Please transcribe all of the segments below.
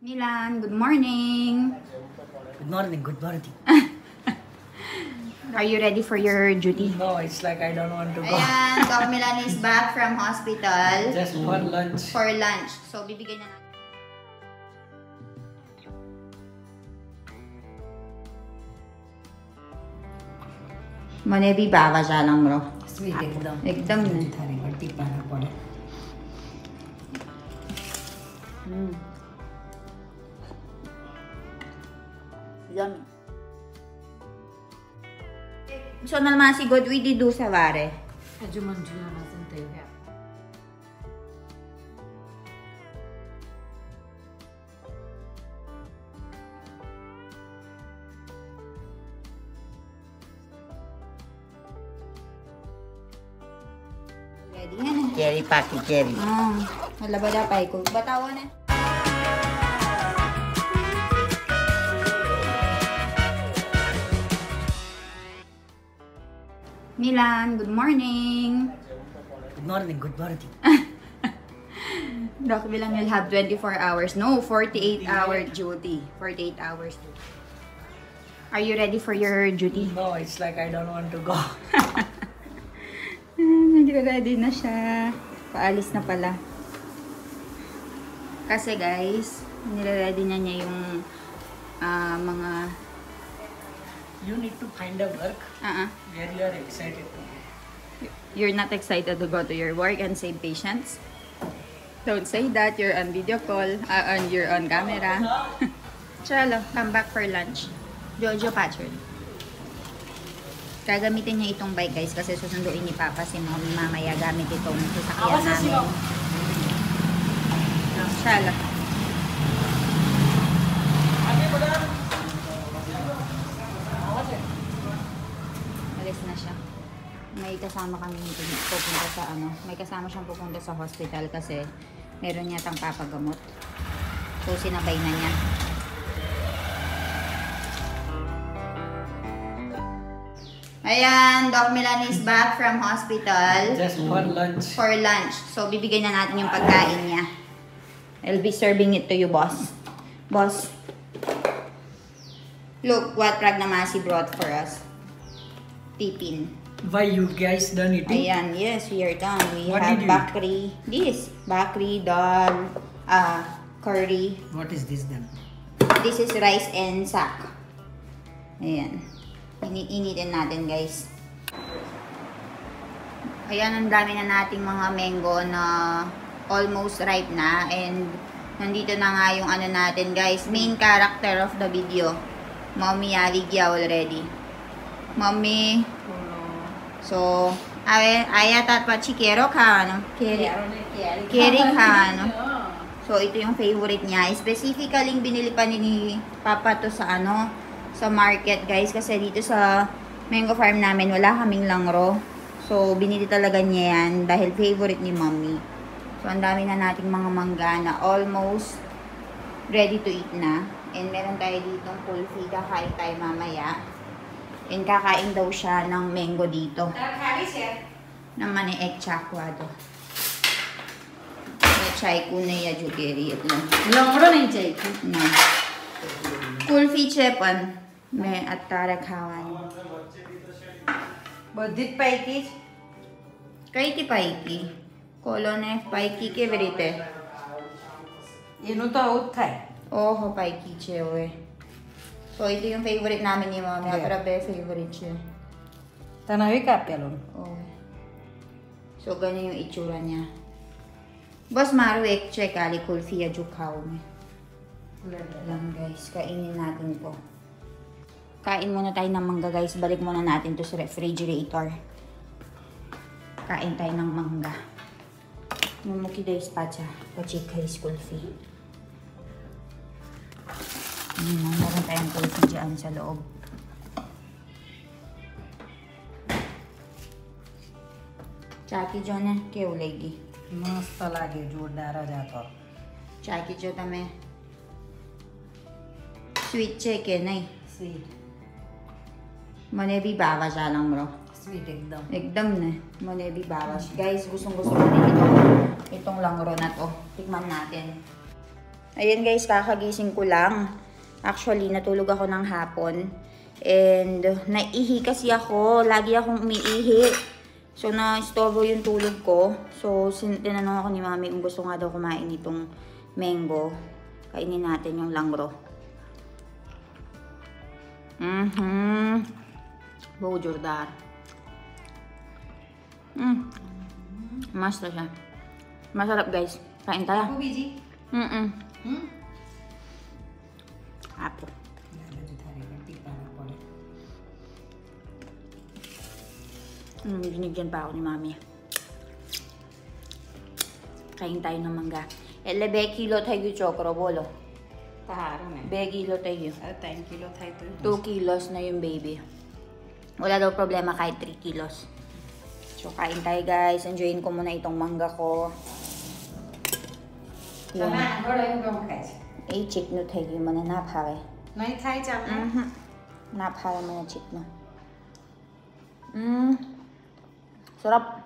Milan, good morning. Good morning, good morning. Are you ready for your duty? No, it's like I don't want to go. Ayan, Doc Milan is back from hospital. Just for lunch. For lunch. So, bibigyan na natin. મને બી ભાવા ચાલમ row Sweet एकदम. एकदम ને थारी बट्टी पाना पड़े. Yummy. So, nalmasigod we didu sa ware. Haju manchula nasan tayo kaya. Ready yan eh. Cherry paki cherry. Wala ba dapay ko? Batawan eh. Milan, good morning. Good morning, good morning. Doc Milan will have 24 hours. No, 48-hour duty. 48 hours. Are you ready for your duty? No, it's like I don't want to go. Ready na siya. Paalis na pala. Kasi guys, nire-ready na niya yung mga... You need to find a work where you are excited to go. You're not excited to go to your work and save patients? Don't say that. You're on video call. You're on camera. Chalo, come back for lunch. Jojo Patron. Gagamitin niya itong bike guys kasi susunduin ni Papa si Mommy mamaya gamit itong sasakyan namin. Chalo. Alis na siya. May kasama kami pupunta sa may kasama siyang pupunta sa hospital kasi meron yatang papagamot. So sinabay na niya. Ayan, Doc Milan is back from hospital. Just for lunch. For lunch. So bibigyan na natin yung pagkain niya. I'll be serving it to you, boss. Boss. Look what Pragnamasi brought for us. Tipin. Why you guys done it? Ayan, yes, we are done. We What have did you bakri. This. Bakri, dal, curry. What is this then? This is rice and sak. Ayan. Initin natin, guys. Ayan, ang dami na nating mga mango na almost ripe na. And nandito na nga yung natin, guys. Main character of the video. Mommy Aligya already. Mommy. So, ayata pa chikero ka, no? Keri ka, no? So, ito yung favorite niya. Specifically, binili pa ni Papa to sa sa market, guys. Kasi dito sa mango farm namin, wala kaming langro. So, binili talaga niya yan dahil favorite ni Mommy. So, ang dami na nating mga mangga na almost ready to eat na. And meron tayo ditong kulfi. Kakain tayo mamaya. And kakain daw siya ng mango dito. Na mani ek chakwado. Chai ko na ya jugeri itlo. Langro nahi chahiye. No. Kulfi chepan. मैं अत्तारा खावानी Badit paiki. कई थी पाइकी कोलोने पाइकी के वरीते Ino to out thay. ओहो पाइकी छे ओए so ito yung favorite namin ni Mami para be favorite siya Tanawi ka pelon. oh so ganyan yung itsura niya bas maru ek check ali kulfi ya jukaw me lang guys kainin natin po. Kain muna tayo ng mangga guys. Balik muna natin to sa refrigerator. Kain tayo ng mangga. Mumuki daw ispacha. Pachika is kulfi. Meron tayong kulfi dyan sa loob. Chaki jo na. Kaya ulegi. मस्त लाग्यो जोरदार जातो. Chaki jo tame. Sweet chicken ay. Sweet. Mane bhi bawa jalang bro. Sweet एकदम. Ekdam na. Mane bhi bawa. Guys, gustong gusto ko itong langro na to. Tikman natin. Ayan guys, kakagising ko lang. Actually, natulog ako ng hapon. And naihi kasi ako. Lagi akong umiihi. So, na-istorbo yung tulog ko. So, tinanong ako ni mami kung gusto nga daw kumain itong mango. Kainin natin yung langro. Bojordar. Masta siya. Masarap guys. Kain tayo. Ako, Biji? Apo. Binigyan pa ako ni mami. Kain tayo ng mangga. Elle 2 kilo tayo chokro bolo. Taharo na. 2 kilo tayo. 10 kilo tayo to. 2 kilos na yung baby. Wala daw problema kahit 3 kilos. So, kain tayo guys. Enjoyin ko muna itong mangga ko. Yung chick no tayo yung mana napare. May tayo dyan na? Napare mo na chick no. Sarap.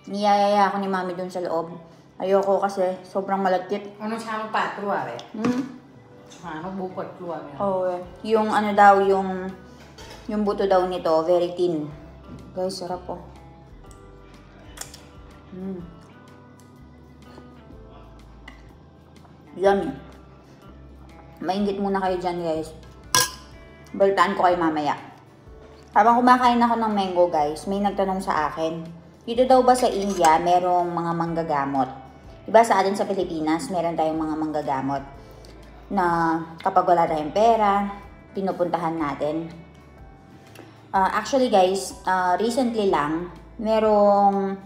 Niyayaya ako ni mami dun sa loob. Ayoko kasi sobrang malagkit. Ano siya mo patro are? Ano bukot luwa mo? Oh, yung ano daw, yung buto daw nito, very thin. Guys, sarap po. Yummy. Mainggit muna kayo dyan, guys. Baltaan ko kayo mamaya. Habang kumakain ako ng mango, guys, may nagtanong sa akin, dito daw ba sa India, merong mga manggagamot? Diba sa atin sa Pilipinas, meron tayong mga manggagamot na kapag wala tayong pera, pinupuntahan natin. Actually, guys, recently lang, meron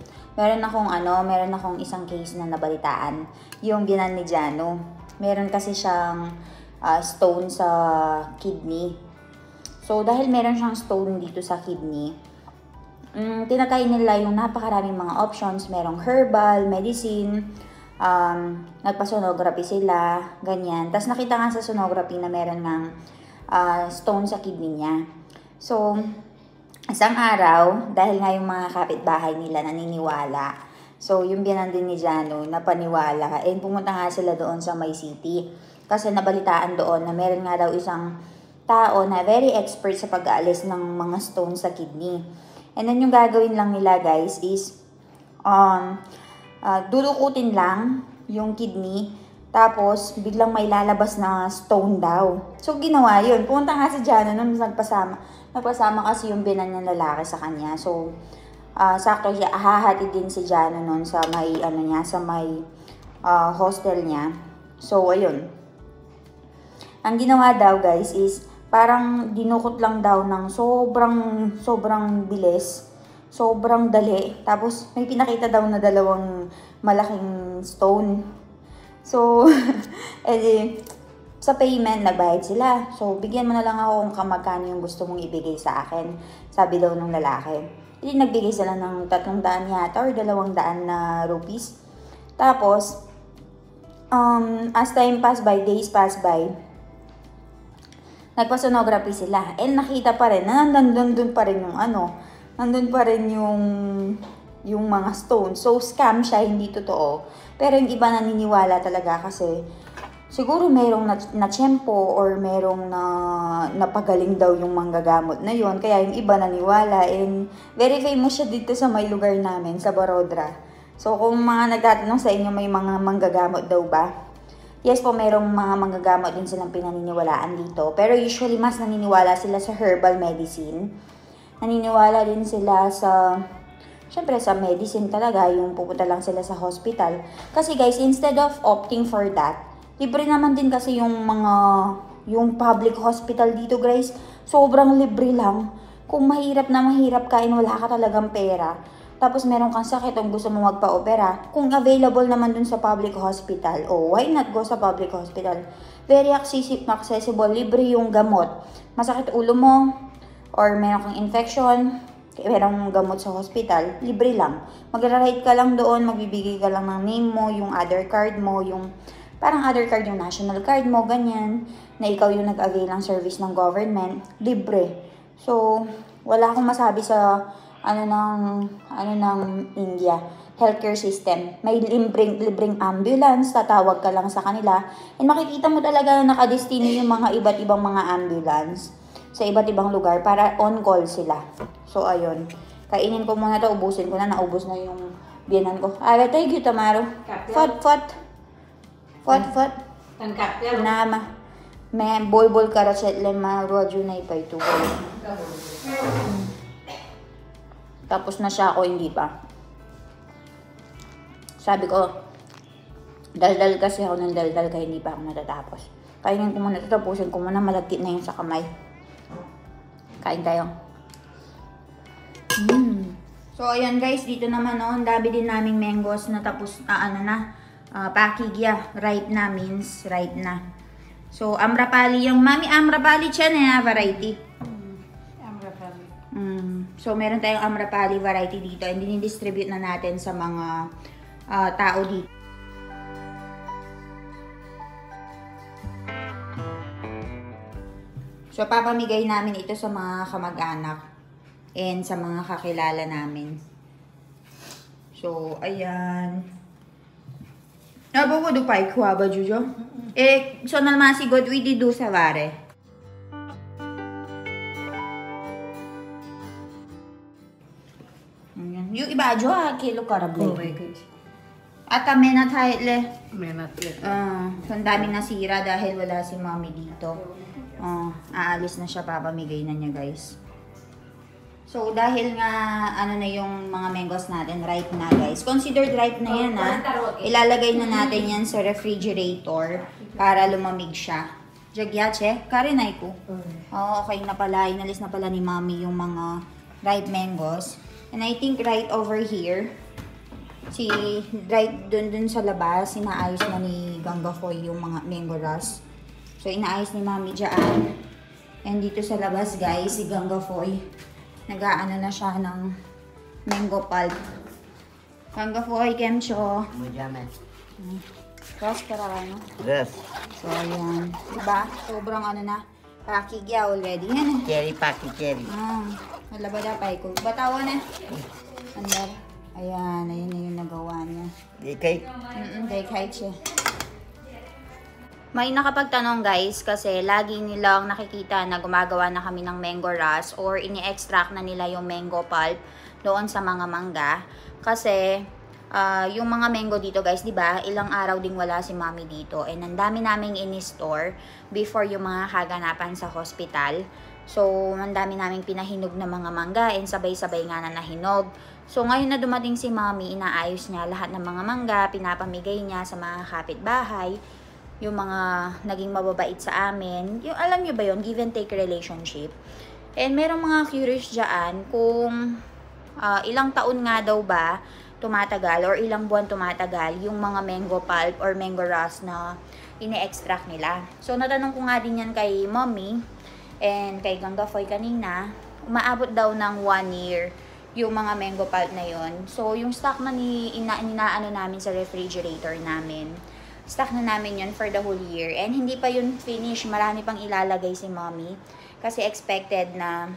akong isang case na nabalitaan, yung binan ni Jano. Meron kasi siyang stone sa kidney. So, dahil meron siyang stone dito sa kidney, tinatry nila yung napakaraming mga options. Merong herbal, medicine, nagpa-sonography sila, ganyan. Tapos nakita nga sa sonography na meron ng stone sa kidney niya. So, isang araw, dahil nga yung mga kapitbahay nila naniniwala, so yung biyanan din ni Jano napaniwala, and pumunta nga sila doon sa May City. Kasi nabalitaan doon na meron nga daw isang tao na very expert sa pag-aalis ng mga stone sa kidney. And then yung gagawin lang nila guys is dudukutin lang yung kidney, tapos biglang may lalabas na stone daw. So ginawa yun. Pumunta nga si Jano nun, nagpasama kasi yung binan ng lalaki sa kanya. So sakto siya, hahati din si Jano nun sa may hostel niya. So ayun. Ang ginawa daw guys is parang dinukot lang daw ng sobrang bilis, sobrang dali. Tapos may pinakita daw na dalawang malaking stone. So, sa payment, nagbayad sila. So, bigyan mo na lang ako kung magkano yung gusto mong ibigay sa akin. Sabi daw ng lalaki. Hindi, nagbigay sila ng 300 yata or 200 na rupees. Tapos, as time pass by, days pass by, nagpa-sonography sila. And nakita pa rin na nandun pa rin yung mga stones. So, scam siya, hindi totoo. Pero yung iba naniniwala talaga kasi siguro merong na-tsempo or merong napagaling daw yung manggagamot na yun. Kaya yung iba naniwala. And very famous siya dito sa may lugar namin, sa Barodra. So, kung mga nagtatanong sa inyo, may mga manggagamot daw ba? Yes po, merong mga manggagamot din silang pinaniniwalaan dito. Pero usually, mas naniniwala sila sa herbal medicine. Naniniwala din sila syempre sa medicine talaga, yung pupunta lang sila sa hospital. Kasi guys, instead of opting for that, libre naman din kasi yung public hospital dito guys. Sobrang libre lang. Kung mahirap na mahirap ka and wala ka talagang pera, tapos meron kang sakit o gusto mo magpa-opera, kung available naman dun sa public hospital, why not go sa public hospital? Very accessible, libre yung gamot. Masakit ulo mo, or meron kang infection, merong gamot sa hospital, libre lang. Magra-write ka lang doon, magbibigay ka lang ng name mo, yung other card mo, yung parang other card, yung national card mo, ganyan, na ikaw yung nag-avail ng service ng government, libre. So, wala akong masabi sa ng India. healthcare system. May libreng ambulance, tatawag ka lang sa kanila. And makikita mo talaga na nakadestino yung mga iba't ibang mga ambulance sa iba't ibang lugar para on call sila. So, ayun. Kainin ko muna to, ubusin ko na. Naubos na yung biyanan ko. Thank you, Tamaro. Fot. Ang kapya. Nama. May bol karacet lema rodyo na ipay to. Tapos na siya ako, hindi pa. Sabi ko, daldal kasi ako ng daldal kaya hindi pa ako natatapos. Kainin ko muna, tatapusin ko muna, malagkit na yun sa kamay. Kain tayo. So, ayan guys, dito naman ang dami din naming mangoes na tapos, pakigya. Ripe na means ripe na. So, amrapali yung, mami, amrapali siya na variety. Amrapali. So, meron tayong amrapali variety dito and dinidistribute na natin sa mga tao dito. So, papamigay namin ito sa mga kamag-anak and sa mga kakilala namin. So, ayan. Nabawa do pa ikuha ba, Jujo? So naman si God, we did do sa vare. Yung iba, Jo, kilo karable. At kami na tayo le. So, ang daming nasira dahil wala si mommy dito. Aalis na siya, papamigay na niya, guys. So, dahil nga, na yung mga mangoes natin, ripe na, guys. Considered ripe na yan, ha. Ilalagay na natin yan sa refrigerator para lumamig siya. Jagyache, karinay ko. Okay na pala, inalis na pala ni mommy yung mga ripe mangoes. And I think right over here, right dun sa labas, inaayos na ni Ganga Foy yung mga mango ras. So, inaayos ni mami dyan. And dito sa labas, guys, si Ganga Foy, nag-aano na siya ng mango pulp. Ganga Foy, kemcho. Mujame. Ras karano. Yes. So, ayan. Diba? Sobrang pakigya already. Yan. Cherry paki cherry. Malabada pa ko. Batawa na. Andar. Ayan, ayun na yung nagawa niya. Di kay. Di kahit siya. May nakapagtanong guys kasi lagi nilang nakikita na gumagawa na kami ng mango ras or ini-extract na nila yung mango pulp doon sa mga mangga. Kasi yung mga mango dito guys, di ba, ilang araw ding wala si mommy dito. And ang dami naming ini-store before yung mga kaganapan sa hospital. So, ang dami naming pinahinog na mga mangga and sabay-sabay nga na nahinog. So, ngayon na dumating si mommy, inaayos niya lahat ng mga mangga, pinapamigay niya sa mga kapitbahay, yung mga naging mababait sa amin. Yung, alam niyo ba yun, give and take relationship. And merong mga curious dyan kung ilang taon nga daw ba tumatagal or ilang buwan tumatagal yung mga mango pulp or mango ras na ini-extract nila. So, natanong ko nga din yan kay mommy and kay Ganga Foy kanina, umaabot daw ng 1 year yung mga mango pulp na yon. So, yung stock na inaano namin sa refrigerator namin, stock na namin yun for the whole year. And hindi pa yun finish, marami pang ilalagay si mommy. Kasi expected na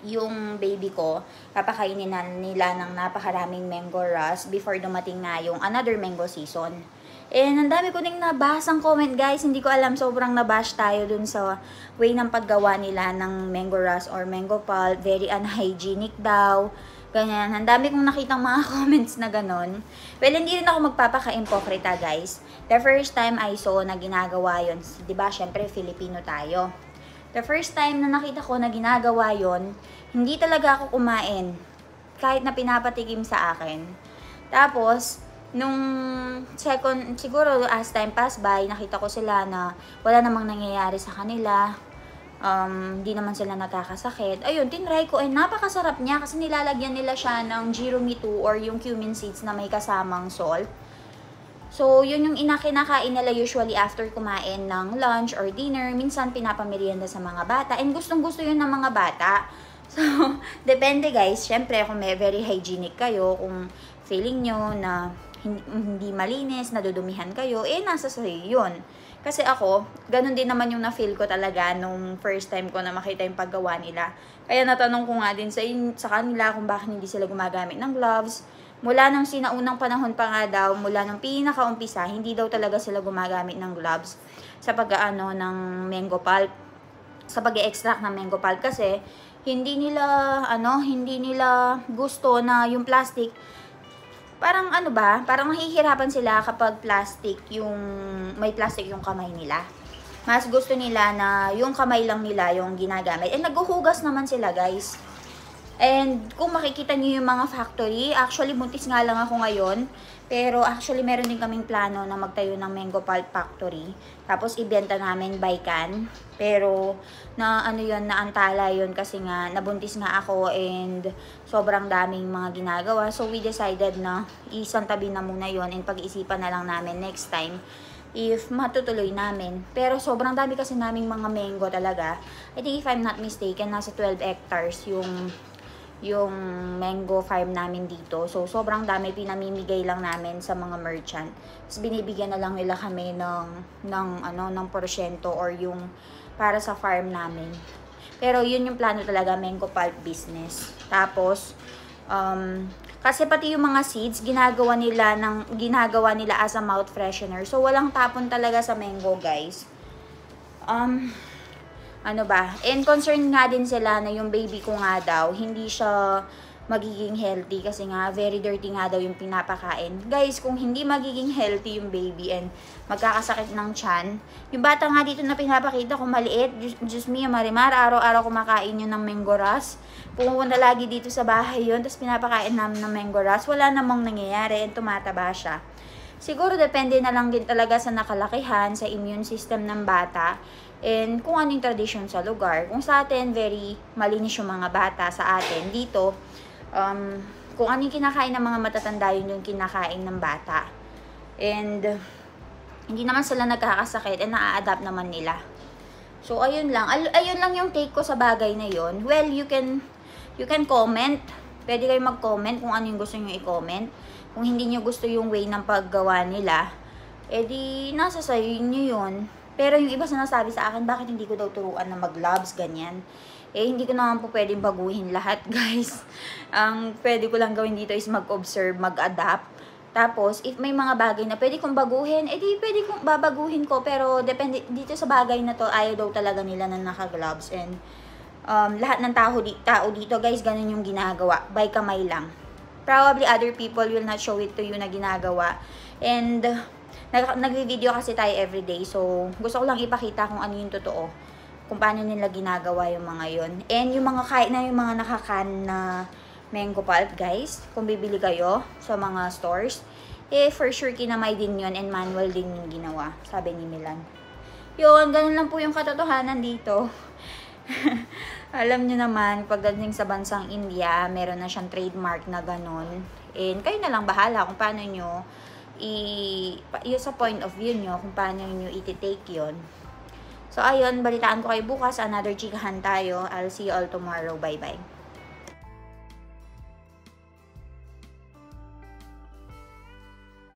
yung baby ko, papakainin na nila ng napakaraming mango ras before dumating na yung another mango season. And ang dami ko ding nabasang comment guys, hindi ko alam, sobrang nabash tayo dun sa way ng paggawa nila ng mango ras or mango pulp, very unhygienic daw, ganyan. Ang dami kong nakitang mga comments na ganon. Well, hindi rin ako magpapaka-impokrita guys. The first time I saw na ginagawa yun, diba, syempre Filipino tayo. The first time na nakita ko na ginagawa yon, hindi talaga ako kumain. Kahit na pinapatikim sa akin. Tapos, nung second, siguro as time pass by, nakita ko sila na wala namang nangyayari sa kanila. Hindi naman sila nagkakasakit. Ayun, tinry ko. Ay, napakasarap niya kasi nilalagyan nila siya ng Jirumitu or yung cumin seeds na may kasamang salt. So, yun yung kinakain nila usually after kumain ng lunch or dinner. Minsan, pinapamerienda sa mga bata. And gustong-gusto yun ng mga bata. So, depende guys. Siyempre, kung may very hygienic kayo, kung feeling nyo na hindi malinis, nadudumihan kayo, nasa sa'yo yun. Kasi ako, ganun din naman yung na-feel ko talaga nung first time ko na makita yung paggawa nila. Kaya natanong ko nga din sa kanila kung bakit hindi sila gumagamit ng gloves. mula nung sinaunang panahon pa nga daw, mula nung pinakaumpisa, hindi daw talaga sila gumagamit ng gloves sa pag-aano ng mango pulp, sa pag-extract ng mango pulp, kasi hindi nila gusto na yung plastic, parang parang mahihirapan sila kapag may plastic yung kamay nila. Mas gusto nila na yung kamay lang nila yung ginagamit. And naghuhugas naman sila, guys. And kung makikita niyo yung mga factory, actually buntis nga lang ako ngayon, pero actually meron din kaming plano na magtayo ng mango pulp factory. Tapos ibenta namin by can. Pero naantala yun kasi nga nabuntis nga ako and sobrang daming mga ginagawa. So we decided na isantabi na muna yun and pag-isipan na lang namin next time if matutuloy namin. Pero sobrang dami kasi naming mga mango talaga. I think if I'm not mistaken, nasa 12 hectares yung mango farm namin dito. So, sobrang dami, pinamimigay lang namin sa mga merchant. Tapos, binibigyan na lang nila kami ng porsyento or yung para sa farm namin. Pero, yun yung plano talaga, mango pulp business. Tapos, kasi pati yung mga seeds, ginagawa nila as a mouth freshener. So, walang tapon talaga sa mango, guys. And concerned nga din sila na yung baby ko nga daw, hindi siya magiging healthy kasi nga very dirty nga daw yung pinapakain. Guys, kung hindi magiging healthy yung baby and magkakasakit ng tiyan, yung bata nga dito na pinapakita ko maliit, just me, Marimar, araw-araw kumakain yun ng mango ras. Pumunta lagi dito sa bahay yun, tapos pinapakain namin ng mango ras. Wala namang nangyayari and tumataba siya. Siguro depende na lang din talaga sa nakalakihan, sa immune system ng bata, and kung ano yung tradisyon sa lugar. Kung sa atin, very malinis yung mga bata sa atin. Dito, kung ano yung kinakain ng mga matatanda, yun yung kinakain ng bata. And, hindi naman sila nagkakasakit and naa-adapt naman nila. So, ayun lang. Ayun lang yung take ko sa bagay na yun. Well, you can comment. Pwede kayo mag-comment kung ano yung gusto nyo i-comment. Kung hindi nyo gusto yung way ng paggawa nila, edi nasa sayo nyo yun. Pero yung iba sinasabi sa akin, bakit hindi ko daw turuan na mag-gloves, ganyan. Hindi ko naman po pwedeng baguhin lahat, guys. Ang pwede ko lang gawin dito is mag-observe, mag-adapt. Tapos, if may mga bagay na pwede kong baguhin, edi pwede kong babaguhin ko. Pero depende dito sa bagay na to, ayaw daw talaga nila na naka-gloves. And lahat ng tao dito, guys, ganun yung ginagawa. By kamay lang. Probably other people will not show it to you na ginagawa. And nagvi-video kasi tayo everyday. So, gusto ko lang ipakita kung ano yung totoo. Kung paano nila ginagawa yung mga yon. And yung mga yung mga nakakan na mango pulp, guys, kung bibili kayo sa mga stores, for sure kinamay din yon and manual din yung ginawa, sabi ni Milan. Yun, ganun lang po yung katotohanan dito. Alam nyo naman, pagdating sa bansang India, meron na siyang trademark na ganun. And kayo na lang bahala kung paano nyo yun sa point of view nyo, kung paano nyo iti-take yun. So, ayun, balitaan ko kayo bukas. Another chikahan tayo. I'll see you all tomorrow. Bye-bye.